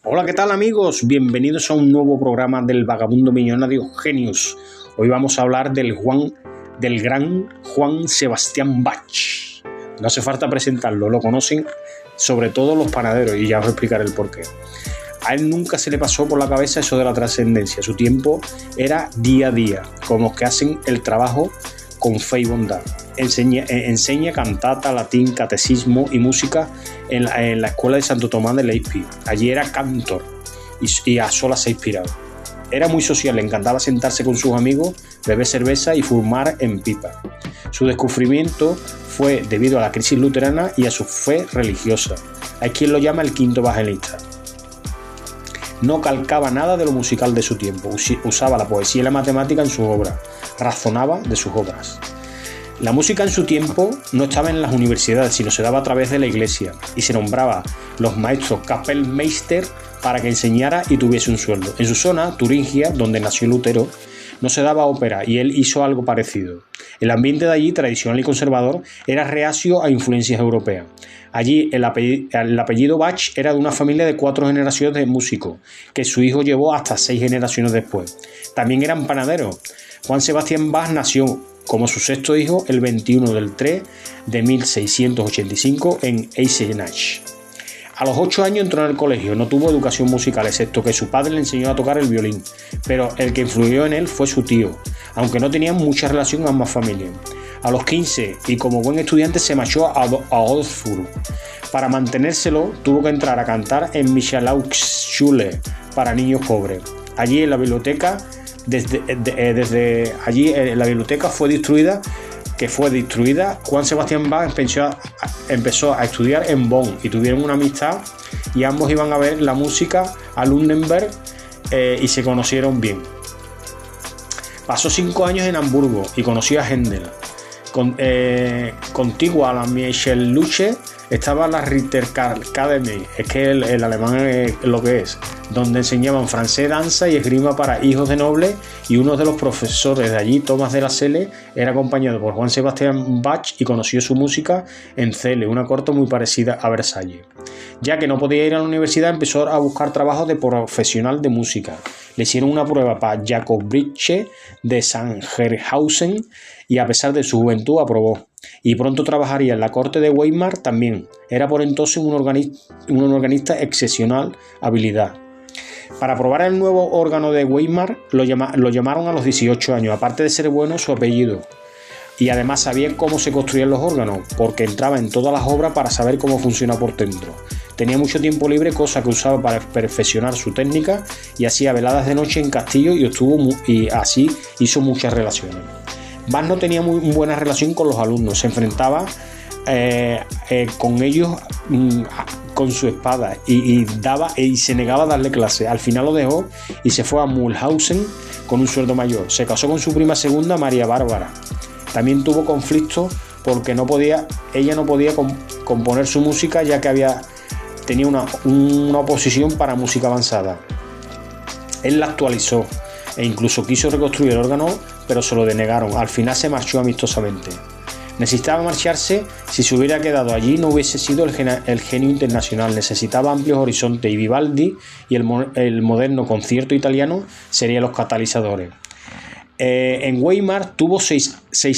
Hola, ¿qué tal amigos? Bienvenidos a un nuevo programa del Vagabundo Millonario Genius. Hoy vamos a hablar del gran Juan Sebastián Bach. No hace falta presentarlo, lo conocen sobre todo los panaderos y ya os explicaré el porqué. A él nunca se le pasó por la cabeza eso de la trascendencia. Su tiempo era día a día, como los que hacen el trabajo con fe y bondad. Enseña cantata, latín, catecismo y música en la escuela de Santo Tomás de Leipzig. Allí era cantor y a solas se inspiraba. Era muy social, le encantaba sentarse con sus amigos, beber cerveza y fumar en pipa. Su descubrimiento fue debido a la crisis luterana y a su fe religiosa. Hay quien lo llama el quinto evangelista. No calcaba nada de lo musical de su tiempo, usaba la poesía y la matemática en sus obras, razonaba de sus obras. La música en su tiempo no estaba en las universidades, sino se daba a través de la iglesia y se nombraba los maestros Kapellmeister para que enseñara y tuviese un sueldo. En su zona, Turingia, donde nació Lutero, no se daba ópera y él hizo algo parecido. El ambiente de allí, tradicional y conservador, era reacio a influencias europeas. Allí el apellido Bach era de una familia de 4 generaciones de músicos, que su hijo llevó hasta 6 generaciones después. También eran panaderos. Juan Sebastián Bach nació como su sexto hijo el 21 del 3 de 1685 en Eisenach. A los 8 años entró en el colegio, no tuvo educación musical, excepto que su padre le enseñó a tocar el violín, pero el que influyó en él fue su tío, aunque no tenían mucha relación con ambas familias. A los 15, y como buen estudiante, se marchó a Augsburg. Para mantenérselo, tuvo que entrar a cantar en Michelausschule para niños pobres. Allí en la biblioteca, la biblioteca fue destruida, Juan Sebastián Bach empezó a estudiar en Bonn y tuvieron una amistad y ambos iban a ver la música a Lunenburg y se conocieron bien. Pasó 5 años en Hamburgo y conoció a Händel. Contigua a la Michelausschule estaba la Ritterakademie, es que el alemán es lo que es, donde enseñaban francés, danza y esgrima para hijos de nobles, y uno de los profesores de allí, Thomas de la Selle, era acompañado por Juan Sebastián Bach y conoció su música en Celle, una corte muy parecida a Versalles. Ya que no podía ir a la universidad, empezó a buscar trabajo de profesional de música. Le hicieron una prueba para Jacob Briche de Sangerhausen y a pesar de su juventud aprobó. Y pronto trabajaría en la corte de Weimar también. Era por entonces un organista excepcional habilidad. Para probar el nuevo órgano de Weimar lo llamaron a los 18 años, aparte de ser bueno su apellido. Y además sabía cómo se construían los órganos, porque entraba en todas las obras para saber cómo funciona por dentro. Tenía mucho tiempo libre, cosa que usaba para perfeccionar su técnica, y hacía veladas de noche en castillo y así hizo muchas relaciones. Bach no tenía muy buena relación con los alumnos, se enfrentaba con ellos con su espada y se negaba a darle clase. Al final lo dejó y se fue a Mühlhausen con un sueldo mayor. Se casó con su prima segunda, María Bárbara. También tuvo conflictos porque ella no podía componer su música, ya que tenía una oposición para música avanzada. Él la actualizó e incluso quiso reconstruir el órgano, pero se lo denegaron. Al final se marchó amistosamente. Necesitaba marcharse. Si se hubiera quedado allí no hubiese sido el genio internacional. Necesitaba amplios horizontes y Vivaldi y el moderno concierto italiano serían los catalizadores. En Weimar tuvo 6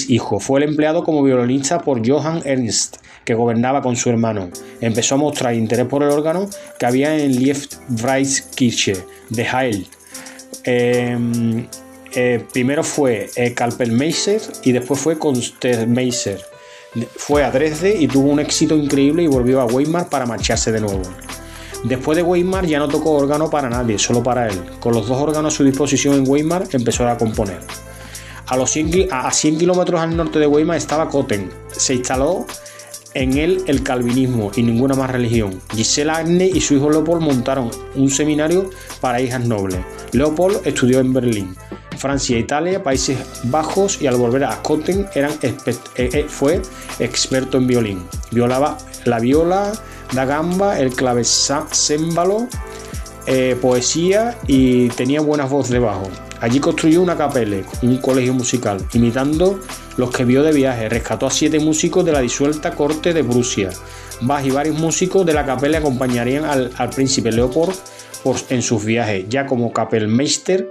hijos. Fue el empleado como violinista por Johann Ernst, que gobernaba con su hermano. Empezó a mostrar interés por el órgano que había en Liebfrauskirche de Halle. Primero fue Kapellmeister y después fue Concertmeister. Fue a Dresde y tuvo un éxito increíble y volvió a Weimar para marcharse de nuevo. Después de Weimar ya no tocó órgano para nadie, solo para él. Con los 2 órganos a su disposición en Weimar empezó a componer. A 100 kilómetros al norte de Weimar estaba Köthen. Se instaló en él el calvinismo y ninguna más religión. Gisela Agne y su hijo Leopold montaron un seminario para hijas nobles. Leopold estudió en Berlín, Francia, Italia, Países Bajos, y al volver a Köthen fue experto en violín. Violaba la viola da gamba, el clavecémbalo, poesía y tenía buena voz de bajo. Allí construyó una capella, un colegio musical, imitando los que vio de viaje. Rescató a 7 músicos de la disuelta corte de Prusia. Bach y varios músicos de la capella acompañarían al príncipe Leopold en sus viajes. Ya como Kapellmeister,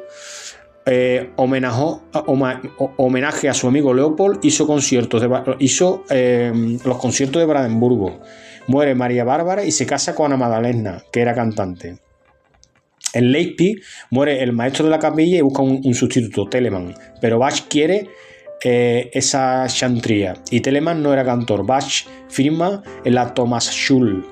homenaje a su amigo Leopold, hizo los conciertos de Brandenburgo. Muere María Bárbara y se casa con Ana Magdalena, que era cantante. En Leipzig muere el maestro de la capilla y busca un sustituto, Telemann, pero Bach quiere esa chantría y Telemann no era cantor. Bach firma en la Thomasschule.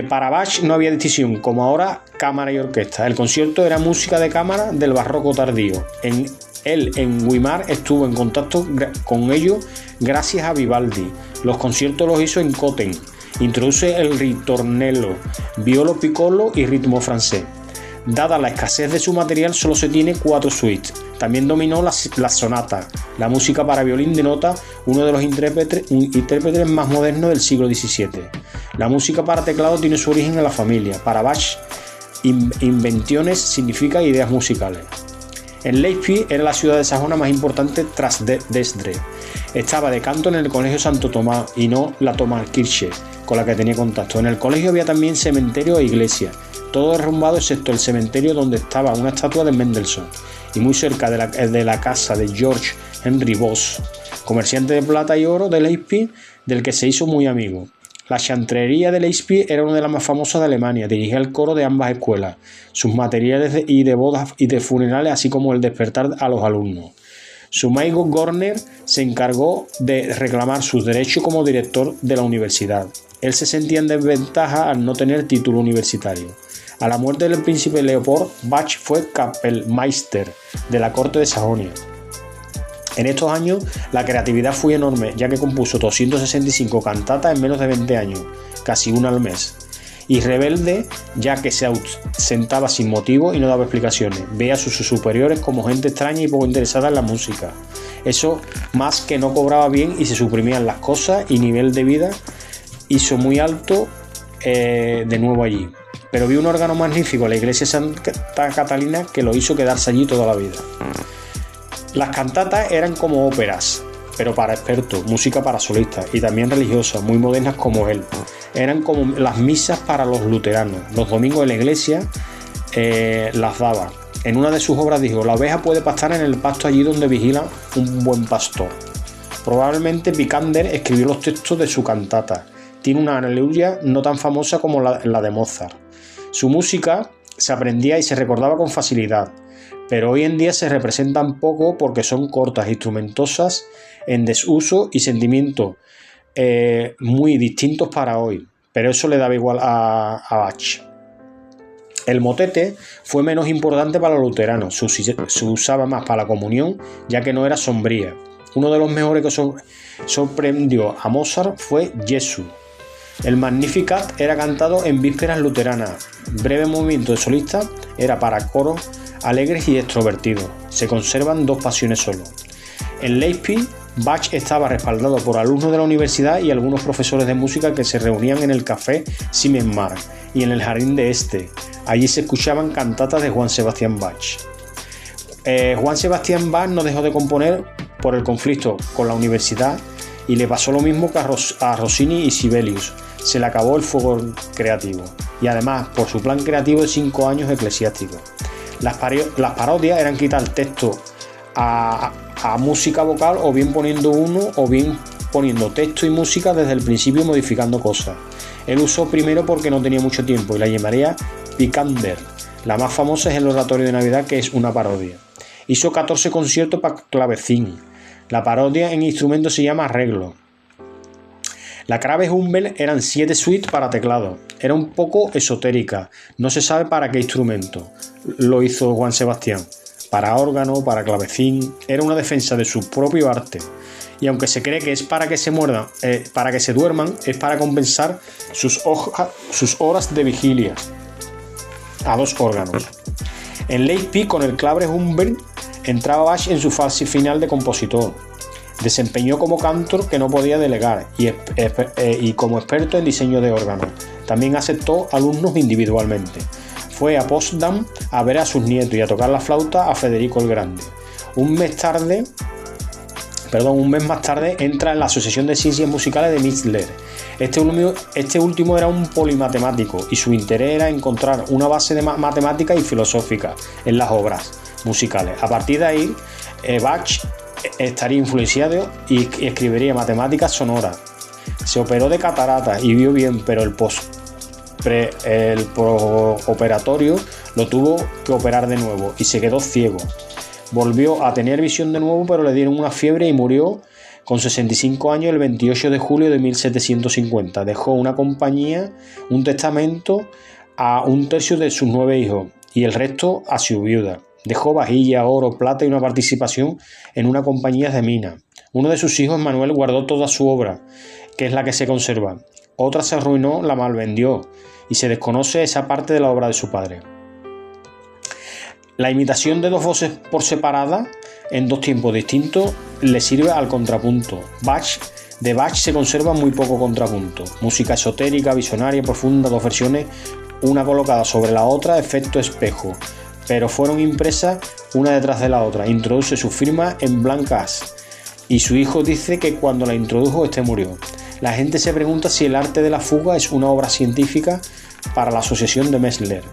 Para Bach no había decisión, como ahora, cámara y orquesta. El concierto era música de cámara del barroco tardío. Él en Weimar estuvo en contacto con ellos gracias a Vivaldi. Los conciertos los hizo en Köthen. Introduce el ritornello, violo piccolo y ritmo francés. Dada la escasez de su material, solo se tiene 4 suites. También dominó las sonatas, la música para violín de nota, uno de los intérpretes más modernos del siglo XVII. La música para teclado tiene su origen en la familia. Para Bach, invenciones significa ideas musicales. En Leipzig era la ciudad de Sajona más importante tras Dresde. Estaba de canto en el colegio Santo Tomás y no la Thomaskirche, con la que tenía contacto. En el colegio había también cementerio e iglesia, todo derrumbado excepto el cementerio donde estaba una estatua de Mendelssohn, y muy cerca de la casa de George Henry Voss, comerciante de plata y oro de Leipzig, del que se hizo muy amigo. La chantrería de Leipzig era una de las más famosas de Alemania, dirigía el coro de ambas escuelas, sus materiales de bodas y de funerales, así como el despertar a los alumnos. Su amigo Görner se encargó de reclamar sus derechos como director de la universidad. Él se sentía en desventaja al no tener título universitario. A la muerte del príncipe Leopold, Bach fue Kapellmeister de la corte de Sajonia. En estos años la creatividad fue enorme, ya que compuso 265 cantatas en menos de 20 años, casi una al mes. Y rebelde, ya que se sentaba sin motivo y no daba explicaciones. Veía a sus superiores como gente extraña y poco interesada en la música. Eso más que no cobraba bien y se suprimían las cosas y nivel de vida hizo muy alto de nuevo allí. Pero vi un órgano magnífico en la iglesia Santa Catalina que lo hizo quedarse allí toda la vida. Las cantatas eran como óperas, pero para expertos, música para solistas y también religiosas, muy modernas como él. Eran como las misas para los luteranos. Los domingos en la iglesia las daba. En una de sus obras dijo: la oveja puede pastar en el pasto allí donde vigila un buen pastor. Probablemente Picander escribió los textos de su cantata. Tiene una aleluya no tan famosa como la de Mozart. Su música se aprendía y se recordaba con facilidad, pero hoy en día se representan poco porque son cortas, instrumentosas, en desuso y sentimientos muy distintos para hoy, pero eso le daba igual a Bach. El motete fue menos importante para los luteranos, se usaba más para la comunión, ya que no era sombría. Uno de los mejores que sorprendió a Mozart fue Jesús. El Magnificat era cantado en vísperas luteranas. Breve movimiento de solista era para coros alegres y extrovertidos. Se conservan 2 pasiones solo. En Leipzig, Bach estaba respaldado por alumnos de la universidad y algunos profesores de música que se reunían en el café Siemensmark y en el jardín de Este. Allí se escuchaban cantatas de Juan Sebastián Bach. Juan Sebastián Bach no dejó de componer por el conflicto con la universidad y le pasó lo mismo que a Rossini y Sibelius. Se le acabó el fuego creativo y además por su plan creativo de 5 años eclesiásticos. Las parodias eran quitar texto a música vocal o bien poniendo uno o bien poniendo texto y música desde el principio modificando cosas. Él usó primero porque no tenía mucho tiempo y la llamaría Picander. La más famosa es el oratorio de Navidad, que es una parodia. Hizo 14 conciertos para clavecín. La parodia en instrumento se llama arreglo. La Crave Hummel eran 7 suites para teclado. Era un poco esotérica. No se sabe para qué instrumento lo hizo Juan Sebastián. Para órgano, para clavecín. Era una defensa de su propio arte. Y aunque se cree que es para que se duerman, es para compensar sus horas de vigilia a 2 órganos. En Leipzig, con el Clave Hummel, entraba Bach en su fase final de compositor. Desempeñó como cantor que no podía delegar y como experto en diseño de órganos. También aceptó alumnos individualmente. Fue a Potsdam a ver a sus nietos y a tocar la flauta a Federico el Grande. Un mes más tarde entra en la Asociación de Ciencias Musicales de Münster. Este último era un polimatemático y su interés era encontrar una base de matemática y filosófica en las obras musicales. A partir de ahí, Bach estaría influenciado y escribiría matemáticas sonoras. Se operó de catarata y vio bien, pero el postoperatorio lo tuvo que operar de nuevo y se quedó ciego. Volvió a tener visión de nuevo, pero le dieron una fiebre y murió con 65 años el 28 de julio de 1750. Dejó una compañía, un testamento a 1/3 de sus 9 hijos y el resto a su viuda. Dejó vajilla, oro, plata y una participación en una compañía de minas. Uno de sus hijos, Manuel, guardó toda su obra, que es la que se conserva. Otra se arruinó, la malvendió y se desconoce esa parte de la obra de su padre. La imitación de dos voces por separada en dos tiempos distintos le sirve al contrapunto. De Bach se conserva muy poco contrapunto. Música esotérica, visionaria, profunda, dos versiones, una colocada sobre la otra, efecto espejo, pero fueron impresas una detrás de la otra. Introduce su firma en blancas y su hijo dice que cuando la introdujo murió. La gente se pregunta si el arte de la fuga es una obra científica para la asociación de Mesmer.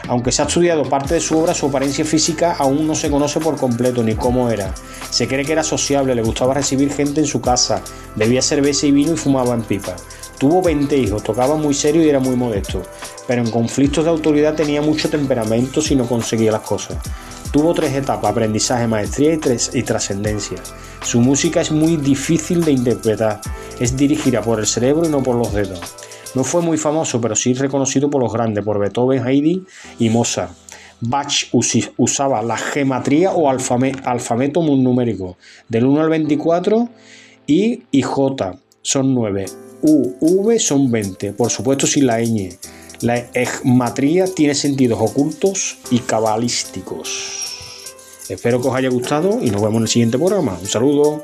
Aunque se ha estudiado parte de su obra, su apariencia física aún no se conoce por completo ni cómo era. Se cree que era sociable, le gustaba recibir gente en su casa, bebía cerveza y vino y fumaba en pipa. Tuvo 20 hijos, tocaba muy serio y era muy modesto, pero en conflictos de autoridad tenía mucho temperamento si no conseguía las cosas. Tuvo 3 etapas: aprendizaje, maestría y trascendencia. Su música es muy difícil de interpretar, es dirigida por el cerebro y no por los dedos. No fue muy famoso, pero sí reconocido por los grandes, por Beethoven, Haydn y Mozart. Bach usaba la gematría o alfabeto numérico, del 1 al 24, I y J son 9, U, V son 20, por supuesto sin la ñ. La gematría tiene sentidos ocultos y cabalísticos. Espero que os haya gustado y nos vemos en el siguiente programa. Un saludo.